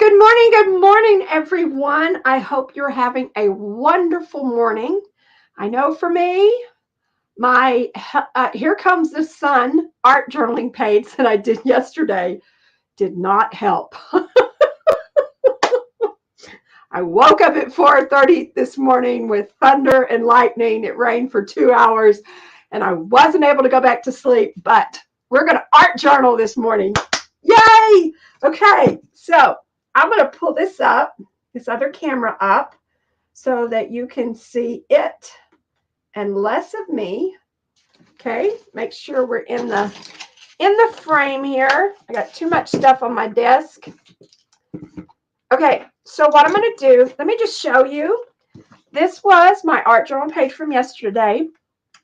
Good morning, everyone. I hope you're having a wonderful morning. I know for me, my Here Comes the Sun art journaling page that I did yesterday did not help. I woke up at 4:30 this morning with thunder and lightning. It rained for 2 hours and I wasn't able to go back to sleep, but we're going to art journal this morning. Yay! Okay, so I'm going to pull this other camera up, so that you can see it and less of me. Okay, make sure we're in the frame here. I got too much stuff on my desk. Okay, so what I'm going to do, let me just show you. This was my art journal page from yesterday,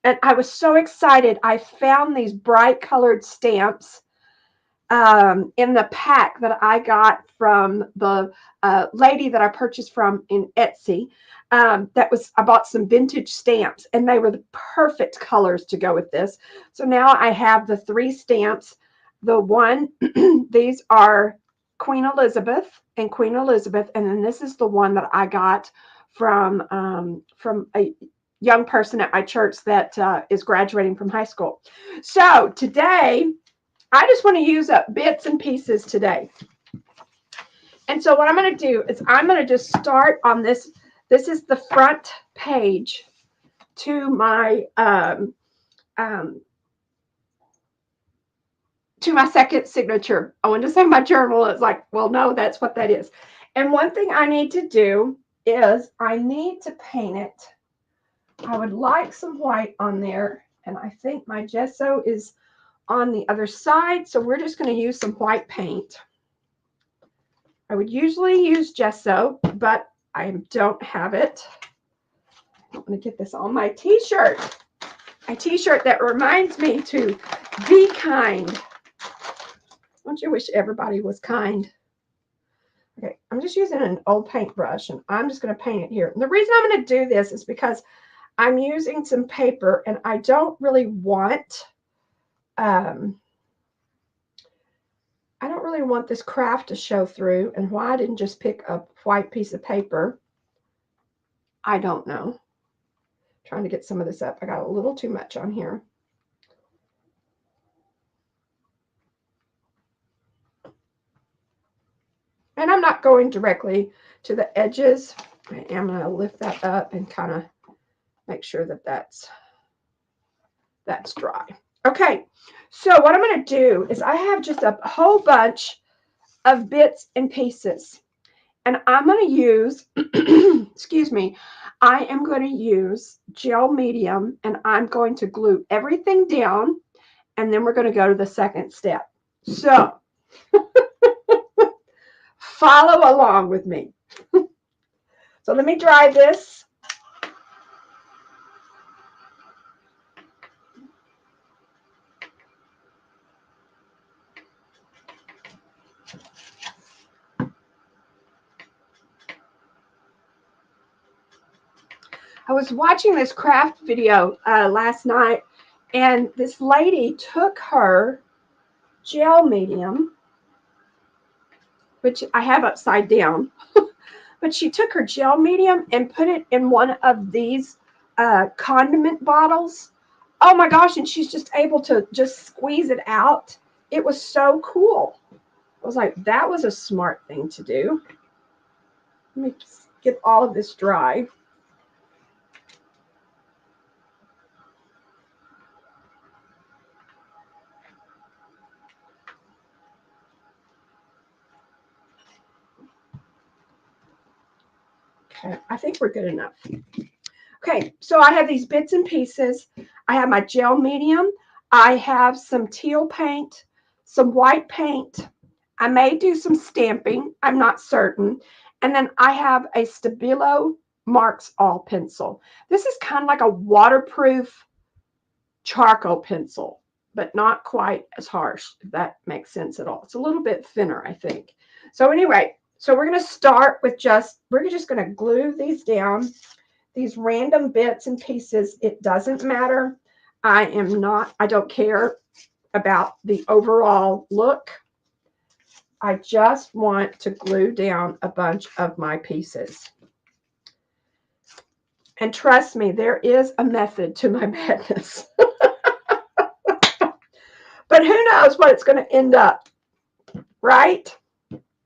and I was so excited. I found these bright colored stamps in the pack that I got from the lady that I purchased from in Etsy. I bought some vintage stamps, and they were the perfect colors to go with this. So now I have the three stamps. The one, these are Queen Elizabeth and Queen Elizabeth, and then this is the one that I got from a young person at my church that is graduating from high school. So today, I just want to use up bits and pieces today. And so what I'm going to do is I'm going to just start on this. This is the front page to my second signature. I wanted to say my journal. It's like, well, no, that's what that is. And one thing I need to do is I need to paint it. I would like some white on there, and I think my gesso is on the other side, so we're just going to use some white paint. I would usually use gesso, but I don't have it. I'm going to get this on my t-shirt. My t-shirt that reminds me to be kind. Don't you wish everybody was kind? Okay, I'm just using an old paintbrush, and I'm just going to paint it here. And the reason I'm going to do this is because I'm using some paper, and I don't really want this craft to show through. And why I didn't just pick a white piece of paper, I don't know. I'm trying to get some of this up. I got a little too much on here. And I'm not going directly to the edges. I am going to lift that up and kind of make sure that that's dry. Okay, so what I'm going to do is I have just a whole bunch of bits and pieces. And I'm going to use, excuse me, I am going to use gel medium, and I'm going to glue everything down, and then we're going to go to the second step. So follow along with me. So let me dry this. I was watching this craft video last night, and this lady took her gel medium, which I have upside down, but she took her gel medium and put it in one of these condiment bottles. Oh my gosh, and she's just able to just squeeze it out. It was so cool. I was like, that was a smart thing to do. Let me just get all of this dry. Okay, I think we're good enough. Okay, so I have these bits and pieces. I have my gel medium. I have some teal paint, some white paint. I may do some stamping. I'm not certain. And then I have a Stabilo Marks All pencil. This is kind of like a waterproof charcoal pencil, but not quite as harsh, if that makes sense at all. It's a little bit thinner, I think. So anyway, so we're going to start with we're just going to glue these down, these random bits and pieces. It doesn't matter. I don't care about the overall look. I just want to glue down a bunch of my pieces. And trust me, there is a method to my madness. But who knows what it's going to end up, right?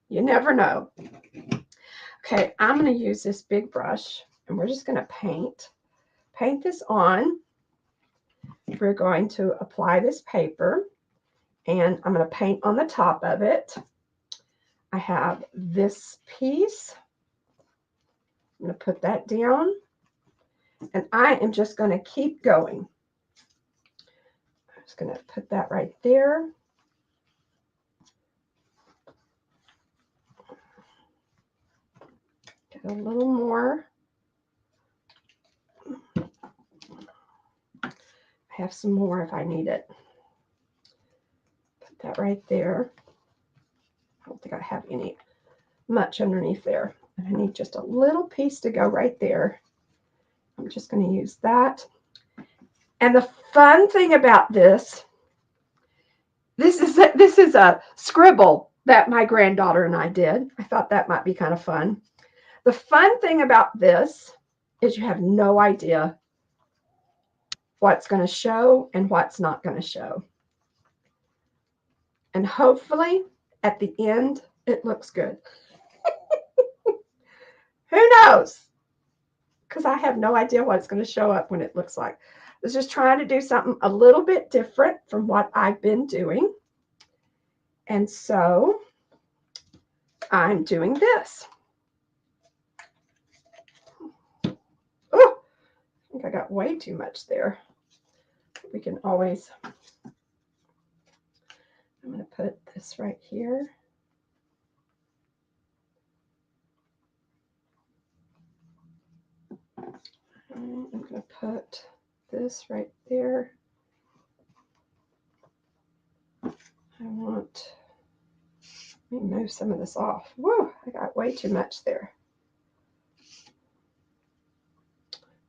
You never know. Okay, I'm going to use this big brush, and we're just going to paint this on. We're going to apply this paper, and I'm going to paint on the top of it. I have this piece. I'm going to put that down, and I am just going to keep going. I'm just going to put that right there. Get a little more. I have some more if I need it. Put that right there. I don't think I have much underneath there. And I need just a little piece to go right there. I'm just going to use that. And the fun thing about this is a scribble that my granddaughter and I did. I thought that might be kind of fun. The fun thing about this is you have no idea what's going to show and what's not going to show. And hopefully at the end, it looks good. Who knows? Because I have no idea what it's going to show up when it looks like. I was just trying to do something a little bit different from what I've been doing. And so I'm doing this. Oh, I think I got way too much there. We can always, I'm going to put this right here. And I'm going to put this right there. Let me move some of this off. Whoa, I got way too much there.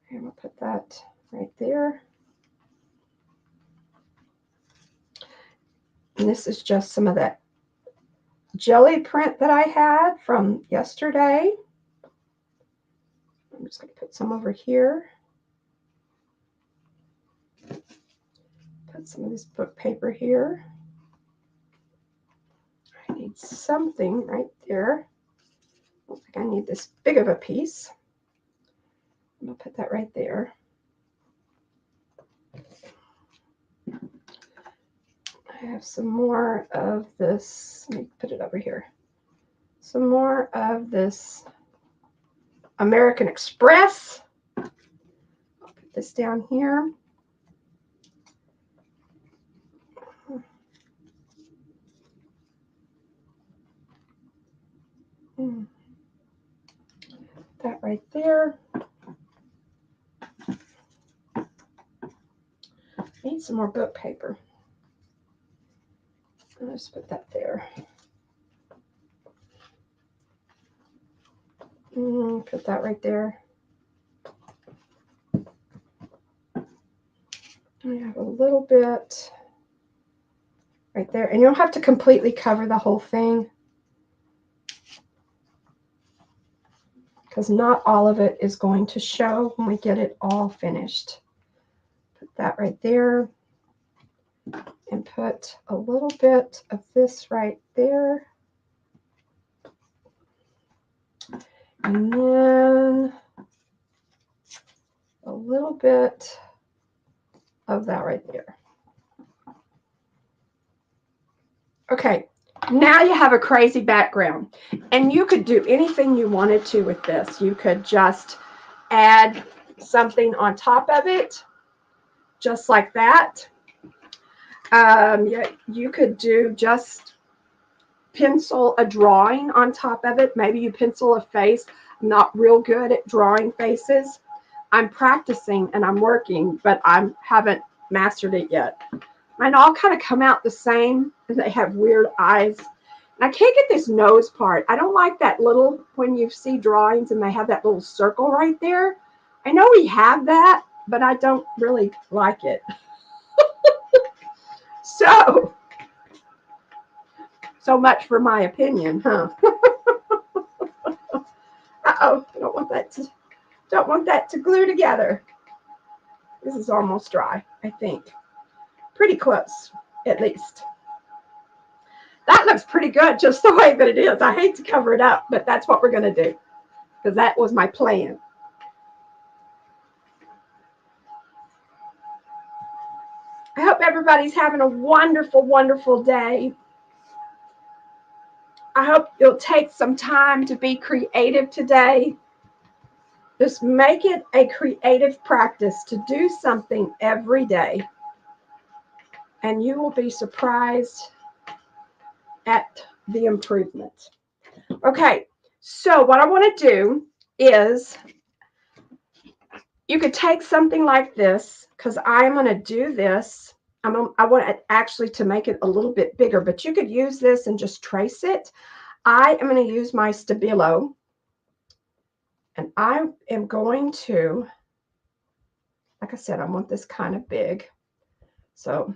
Okay, I'm going to put that right there. And this is just some of that jelly print that I had from yesterday. I'm just going to put some over here. Put some of this book paper here. I need something right there. I don't think I need this big of a piece. I'm going to put that right there. I have some more of this. Let me put it over here. Some more of this American Express. I'll put this down here. That right there. Need some more book paper. I'll just put that there. Put that right there. I have a little bit right there. And you don't have to completely cover the whole thing, because not all of it is going to show when we get it all finished. Put that right there. And put a little bit of this right there. And then a little bit of that right there. Okay, now you have a crazy background. And you could do anything you wanted to with this. You could just add something on top of it, just like that. Yeah, you could do just pencil a drawing on top of it. Maybe you pencil a face. I'm not real good at drawing faces. I'm practicing and I'm working, but I haven't mastered it yet. Mine all kind of come out the same, and they have weird eyes. And I can't get this nose part. I don't like that little, when you see drawings and they have that little circle right there. I know we have that, but I don't really like it. So much for my opinion, huh? Uh-oh, I don't want that to glue together. This is almost dry, I think. Pretty close, at least. That looks pretty good just the way that it is. I hate to cover it up, but that's what we're going to do because that was my plan. I hope everybody's having a wonderful, wonderful day. I hope you'll take some time to be creative today. Just make it a creative practice to do something every day. And you will be surprised at the improvement. Okay, so what I want to do is you could take something like this because I'm going to do this. I want it actually to make it a little bit bigger, but you could use this and just trace it. I am going to use my Stabilo, and I am going to, like I said, I want this kind of big. So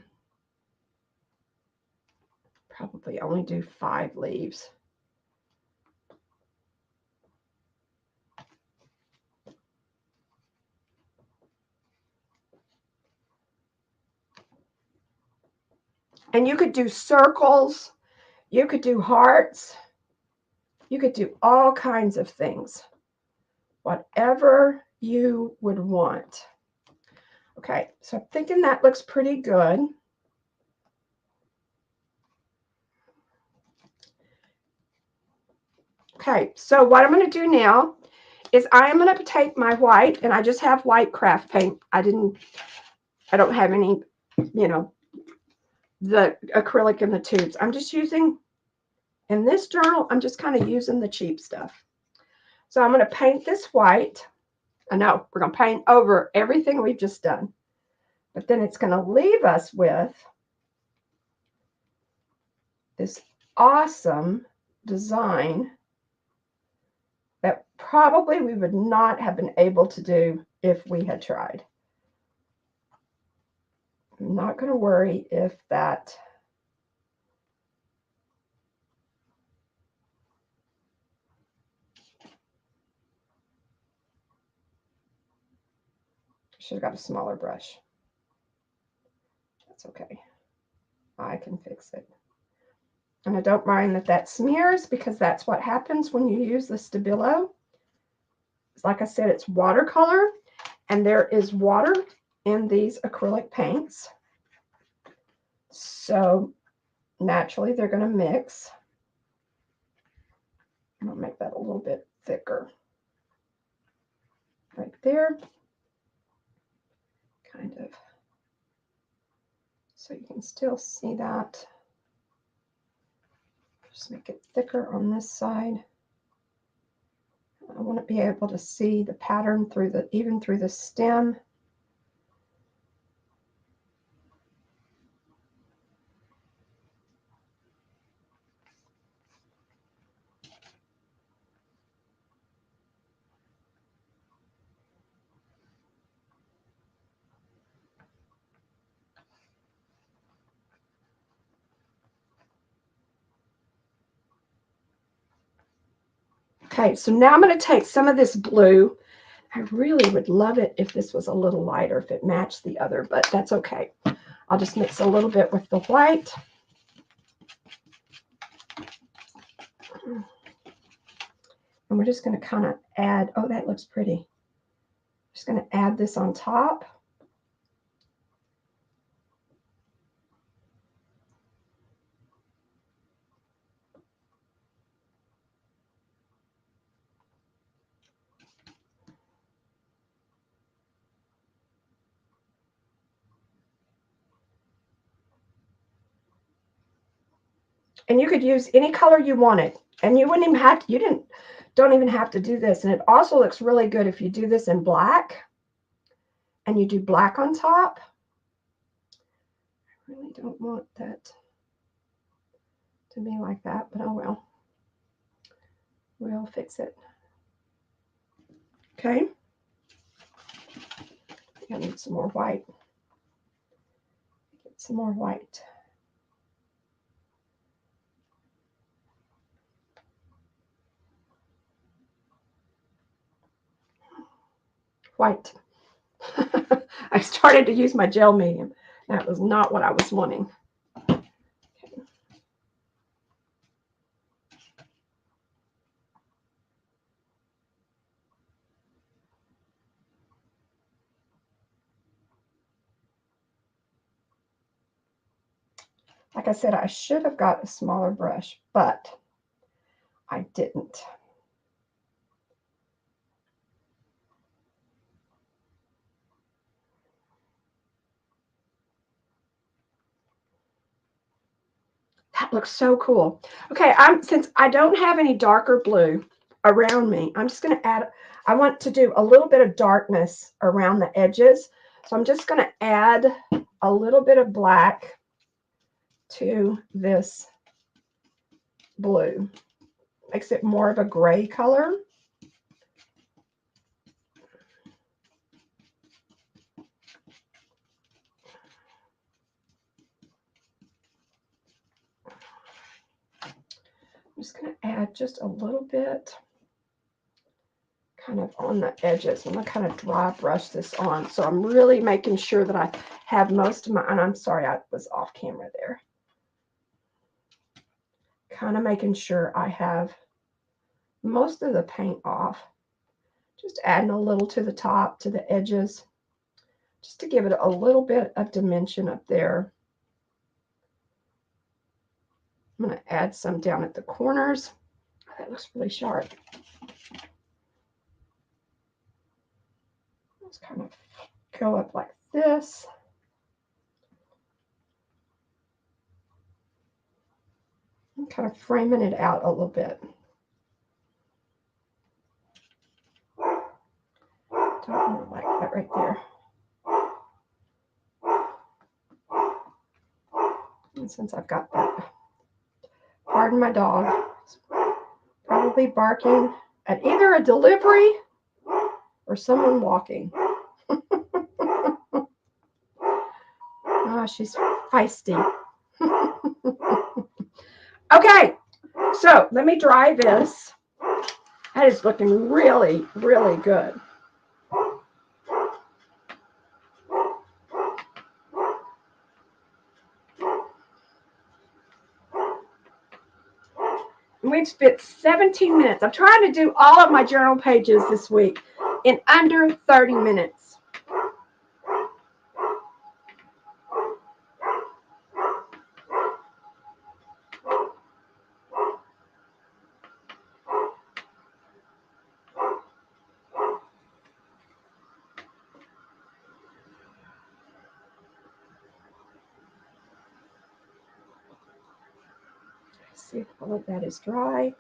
probably only do 5 leaves. And you could do circles, you could do hearts, you could do all kinds of things, whatever you would want. Okay, so I'm thinking that looks pretty good. Okay, so what I'm going to do now is I am going to take my white, and I just have white craft paint. I don't have any, the acrylic in the tubes. I'm just using, in this journal, I'm just kind of using the cheap stuff. So I'm going to paint this white. I know we're going to paint over everything we've just done, but then it's going to leave us with this awesome design that probably we would not have been able to do if we had tried. I'm not going to worry if that should have got a smaller brush. That's okay. I can fix it. And I don't mind that smears because that's what happens when you use the Stabilo. Like I said, it's watercolor, and there is water in these acrylic paints. So naturally they're going to mix. I'm going to make that a little bit thicker. Right there. Kind of. So you can still see that. Just make it thicker on this side. I want to be able to see the pattern even through the stem. Okay, so now I'm going to take some of this blue. I really would love it if this was a little lighter, if it matched the other, but that's okay. I'll just mix a little bit with the white. And we're just going to kind of add, oh, that looks pretty. Just going to add this on top. And you could use any color you wanted. And you wouldn't even have to, don't even have to do this. And it also looks really good if you do this in black and you do black on top. I really don't want that to be like that, but oh well. We'll fix it. Okay. I need some more white. Get some more white. white. I started to use my gel medium. That was not what I was wanting. Like I said, I should have got a smaller brush, but I didn't. That looks so cool. Okay, since I don't have any darker blue around me, I'm just going to add, I want to do a little bit of darkness around the edges. So I'm just going to add a little bit of black to this blue. Makes it more of a gray color. I'm just going to add just a little bit kind of on the edges. I'm going to kind of dry brush this on. So I'm really making sure that I have most of my, and I'm sorry I was off camera there. Kind of making sure I have most of the paint off. Just adding a little to the top, to the edges, just to give it a little bit of dimension up there. I'm going to add some down at the corners. That looks really sharp. Let's kind of go up like this. I'm kind of framing it out a little bit. Don't really like that right there. And since I've got that, pardon my dog, probably barking at either a delivery or someone walking. Oh, she's feisty. Okay, so let me dry this. That is looking really, really good. We've spent 17 minutes. I'm trying to do all of my journal pages this week in under 30 minutes. See if all of that is dry.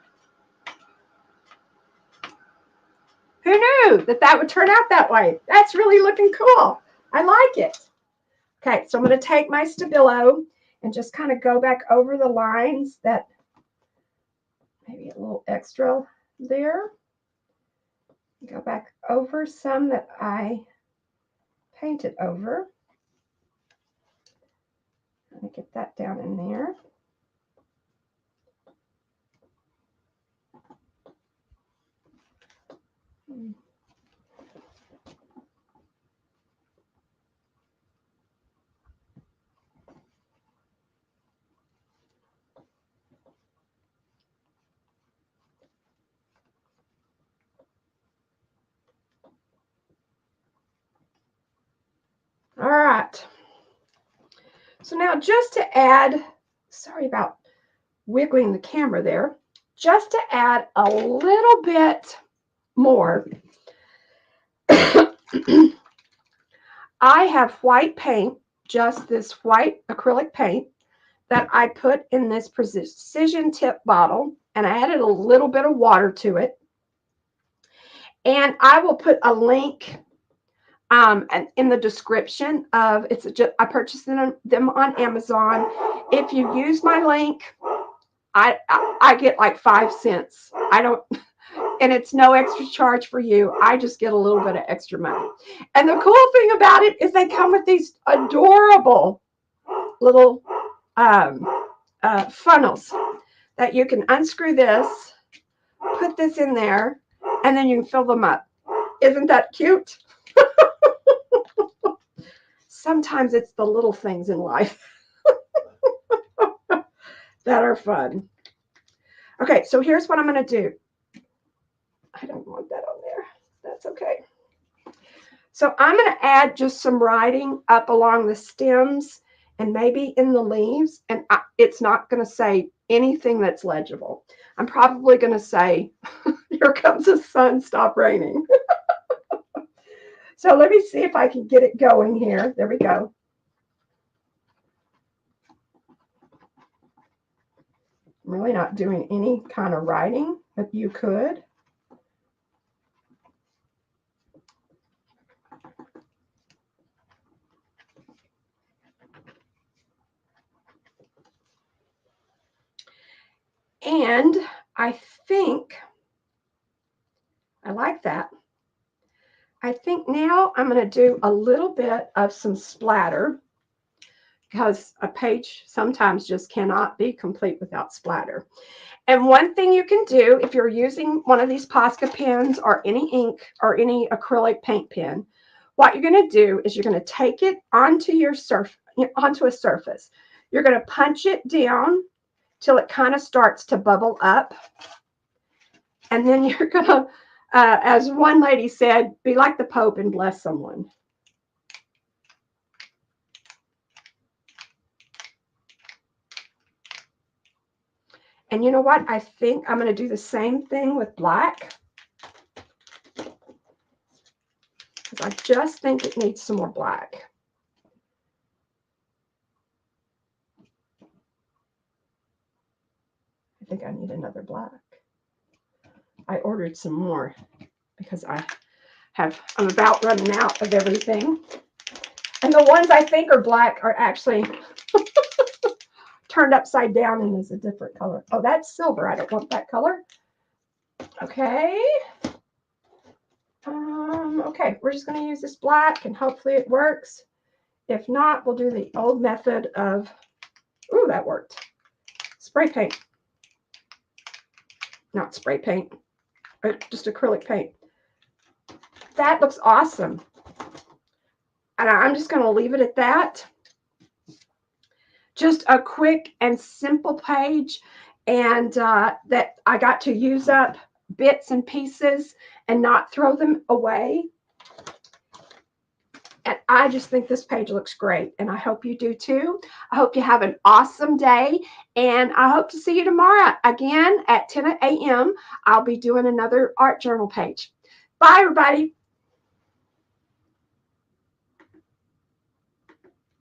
Who knew that that would turn out that way? That's really looking cool. I like it. Okay, so I'm going to take my Stabilo and just kind of go back over the lines that maybe a little extra there. Go back over some that I painted over. Let me get that down in there. All right. So now just to add, sorry about wiggling the camera there, just to add a little bit more, I have white paint, just this white acrylic paint that I put in this precision tip bottle, and I added a little bit of water to it. And I will put a link in the description of I purchased them on Amazon. If you use my link, I get like 5 cents. I don't, and it's no extra charge for you. I just get a little bit of extra money. And the cool thing about it is they come with these adorable little funnels that you can unscrew this, put this in there, and then you can fill them up. Isn't that cute? Sometimes it's the little things in life that are fun. Okay, so here's what I'm going to do. I don't want that on there. That's okay. So I'm going to add just some writing up along the stems and maybe in the leaves. And it's not going to say anything that's legible. I'm probably going to say, here comes the sun, stop raining. So let me see if I can get it going here. There we go. I'm really not doing any kind of writing, but you could. And I think I like that. I think now I'm going to do a little bit of some splatter because a page sometimes just cannot be complete without splatter. And one thing you can do if you're using one of these Posca pens or any ink or any acrylic paint pen, what you're going to do is you're going to take it onto a surface. You're going to punch it down till it kind of starts to bubble up. And then you're going to, as one lady said, be like the Pope and bless someone. And you know what? I think I'm going to do the same thing with black. Because I just think it needs some more black. I think I need another black. I ordered some more because I'm about running out of everything. And the ones I think are black are actually turned upside down and is a different color. Oh, that's silver. I don't want that color. Okay. Okay, we're just going to use this black and hopefully it works. If not, we'll do the old method of, ooh, that worked. Spray paint. Not spray paint, just acrylic paint. That looks awesome. And I'm just going to leave it at that. Just a quick and simple page, and that I got to use up bits and pieces and not throw them away. And I just think this page looks great, and I hope you do too. I hope you have an awesome day, and I hope to see you tomorrow again at 10 a.m. I'll be doing another art journal page. Bye, everybody.